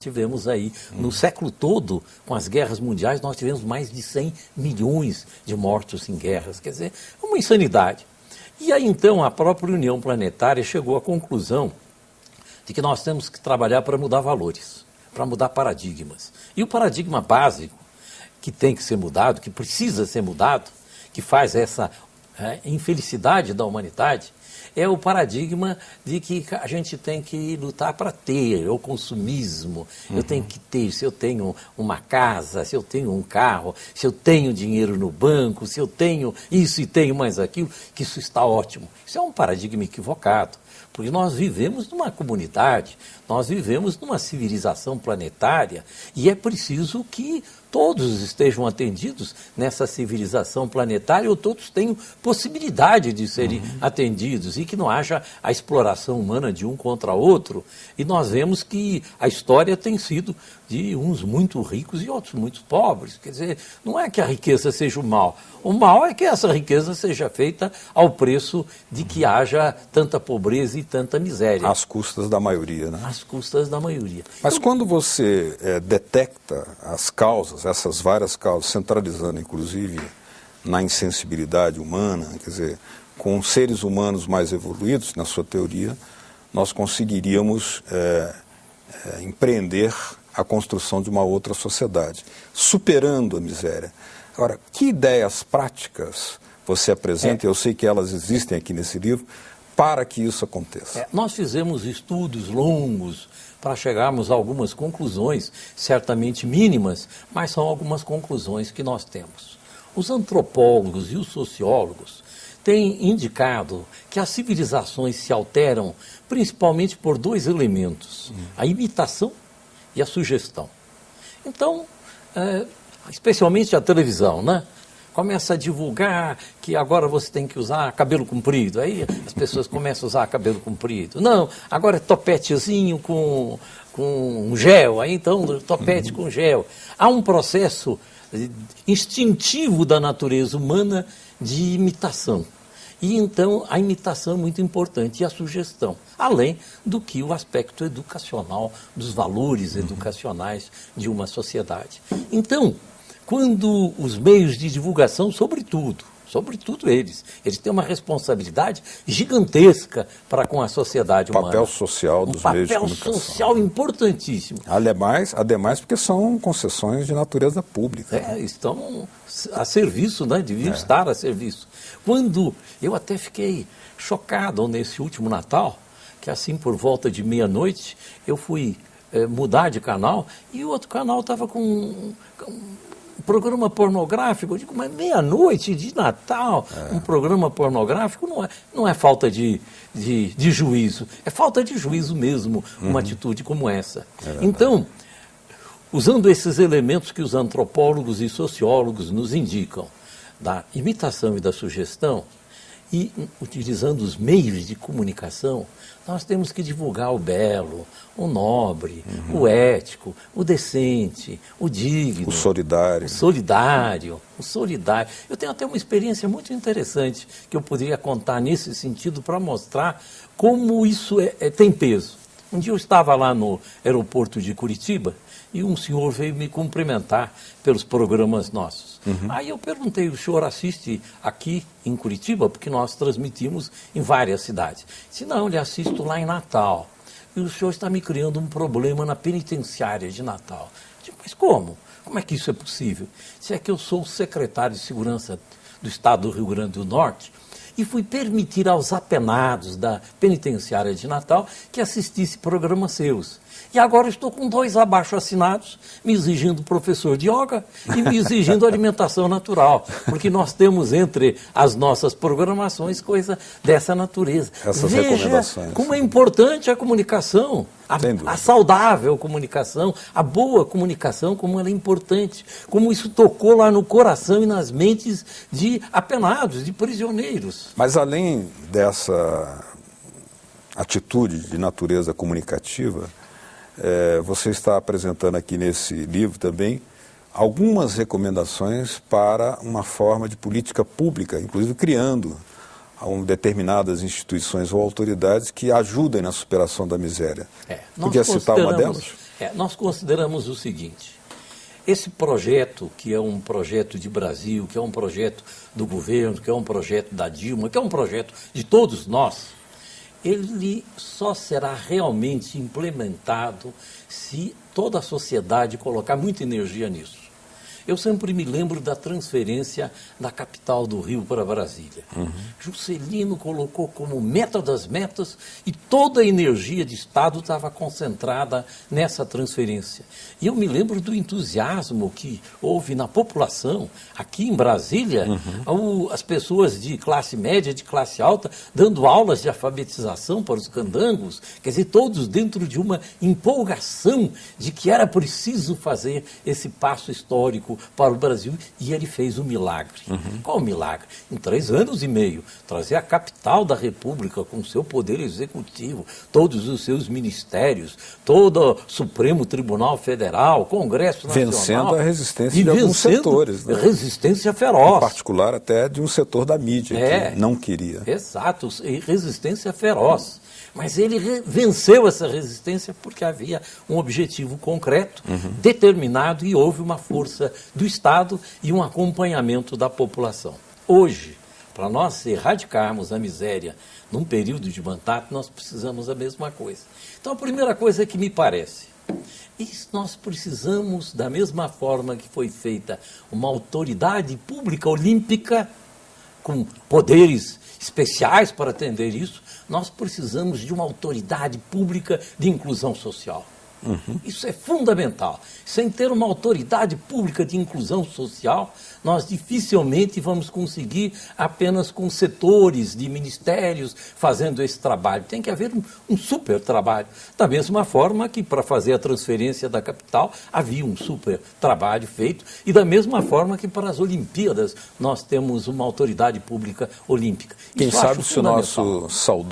tivemos aí, no século todo, com as guerras mundiais, nós tivemos mais de 100 milhões de mortos em guerras. Quer dizer, uma insanidade. E aí, então, a própria União Planetária chegou à conclusão de que nós temos que trabalhar para mudar valores, para mudar paradigmas. E o paradigma básico que tem que ser mudado, que precisa ser mudado, que faz essa infelicidade da humanidade, é o paradigma de que a gente tem que lutar para ter, o consumismo. Eu tenho que ter, se eu tenho uma casa, se eu tenho um carro, se eu tenho dinheiro no banco, se eu tenho isso e tenho mais aquilo, que isso está ótimo. Isso é um paradigma equivocado, porque nós vivemos numa comunidade, nós vivemos numa civilização planetária e é preciso que todos estejam atendidos nessa civilização planetária ou todos tenham possibilidade de serem atendidos e que não haja a exploração humana de um contra outro. E nós vemos que a história tem sido de uns muito ricos e outros muito pobres. Quer dizer, não é que a riqueza seja o mal é que essa riqueza seja feita ao preço de que haja tanta pobreza e tanta miséria. Às custas da maioria, né? Às custas da maioria. Mas quando você detecta as causas, essas várias causas, centralizando inclusive na insensibilidade humana, quer dizer, com seres humanos mais evoluídos, na sua teoria, nós conseguiríamos empreender a construção de uma outra sociedade, superando a miséria. Agora, que ideias práticas você apresenta, eu sei que elas existem aqui nesse livro, para que isso aconteça? Nós fizemos estudos longos para chegarmos a algumas conclusões, certamente mínimas, mas são algumas conclusões que nós temos. Os antropólogos e os sociólogos têm indicado que as civilizações se alteram principalmente por dois elementos, a imitação e a sugestão. Então, especialmente a televisão, né? Começa a divulgar que agora você tem que usar cabelo comprido. Aí as pessoas começam a usar cabelo comprido. Não, agora é topetezinho com gel. Aí então, topete com gel. Há um processo instintivo da natureza humana de imitação. E então a imitação é muito importante e a sugestão, além do que o aspecto educacional, dos valores educacionais de uma sociedade. Então, quando os meios de divulgação, sobretudo eles têm uma responsabilidade gigantesca para com a sociedade humana. O papel social dos meios de comunicação. Um papel social importantíssimo. Ademais porque são concessões de natureza pública. Estão a serviço, né? Deviam estar a serviço. Quando eu até fiquei chocado nesse último Natal, que assim por volta de meia-noite, eu fui mudar de canal e o outro canal estava com um programa pornográfico. Eu digo, mas meia-noite de Natal, um programa pornográfico não é falta de juízo, é falta de juízo mesmo, uma atitude como essa. Então, usando esses elementos que os antropólogos e sociólogos nos indicam, da imitação e da sugestão, e utilizando os meios de comunicação, nós temos que divulgar o belo, o nobre, o ético, o decente, o digno. O solidário. O solidário. Eu tenho até uma experiência muito interessante que eu poderia contar nesse sentido para mostrar como isso tem peso. Um dia eu estava lá no aeroporto de Curitiba e um senhor veio me cumprimentar pelos programas nossos. Aí eu perguntei, o senhor assiste aqui em Curitiba? Porque nós transmitimos em várias cidades. Disse, não, eu assisto lá em Natal. E o senhor está me criando um problema na penitenciária de Natal. Eu digo, mas como? Como é que isso é possível? Se é que eu sou o secretário de Segurança do Estado do Rio Grande do Norte e fui permitir aos apenados da penitenciária de Natal que assistisse programas seus. E agora estou com 2 abaixo-assinados me exigindo professor de yoga e me exigindo alimentação natural, porque nós temos entre as nossas programações coisa dessa natureza. Essas Veja recomendações. Como é importante a comunicação, a saudável comunicação, a boa comunicação, como ela é importante, como isso tocou lá no coração e nas mentes de apenados, de prisioneiros. Mas além dessa atitude de natureza comunicativa, você está apresentando aqui nesse livro também algumas recomendações para uma forma de política pública, inclusive criando determinadas instituições ou autoridades que ajudem na superação da miséria. Podia citar uma delas? Nós consideramos o seguinte: esse projeto, que é um projeto de Brasil, que é um projeto do governo, que é um projeto da Dilma, que é um projeto de todos nós, ele só será realmente implementado se toda a sociedade colocar muita energia nisso. Eu sempre me lembro da transferência da capital do Rio para Brasília. Juscelino colocou como meta das metas e toda a energia de Estado estava concentrada nessa transferência. E eu me lembro do entusiasmo que houve na população, aqui em Brasília, as pessoas de classe média, de classe alta, dando aulas de alfabetização para os candangos, quer dizer, todos dentro de uma empolgação de que era preciso fazer esse passo histórico para o Brasil, e ele fez um milagre. Qual o milagre? Em 3 anos e meio, trazer a capital da República com o seu poder executivo, todos os seus ministérios, todo o Supremo Tribunal Federal, Congresso Nacional. Vencendo a resistência de alguns setores. Né? Resistência feroz. Em particular até de um setor da mídia que não queria. Exato, e resistência feroz. Mas ele venceu essa resistência porque havia um objetivo concreto, determinado, e houve uma força do Estado e um acompanhamento da população. Hoje, para nós erradicarmos a miséria num período de mandato, nós precisamos da mesma coisa. Então, a primeira coisa que me parece, nós precisamos, da mesma forma que foi feita uma autoridade pública olímpica, com poderes especiais para atender isso, nós precisamos de uma autoridade pública de inclusão social. Isso é fundamental. Sem ter uma autoridade pública de inclusão social, nós dificilmente vamos conseguir apenas com setores de ministérios fazendo esse trabalho. Tem que haver um super trabalho. Da mesma forma que para fazer a transferência da capital havia um super trabalho feito, e da mesma forma que para as Olimpíadas nós temos uma autoridade pública olímpica. Quem sabe se o nosso saudoso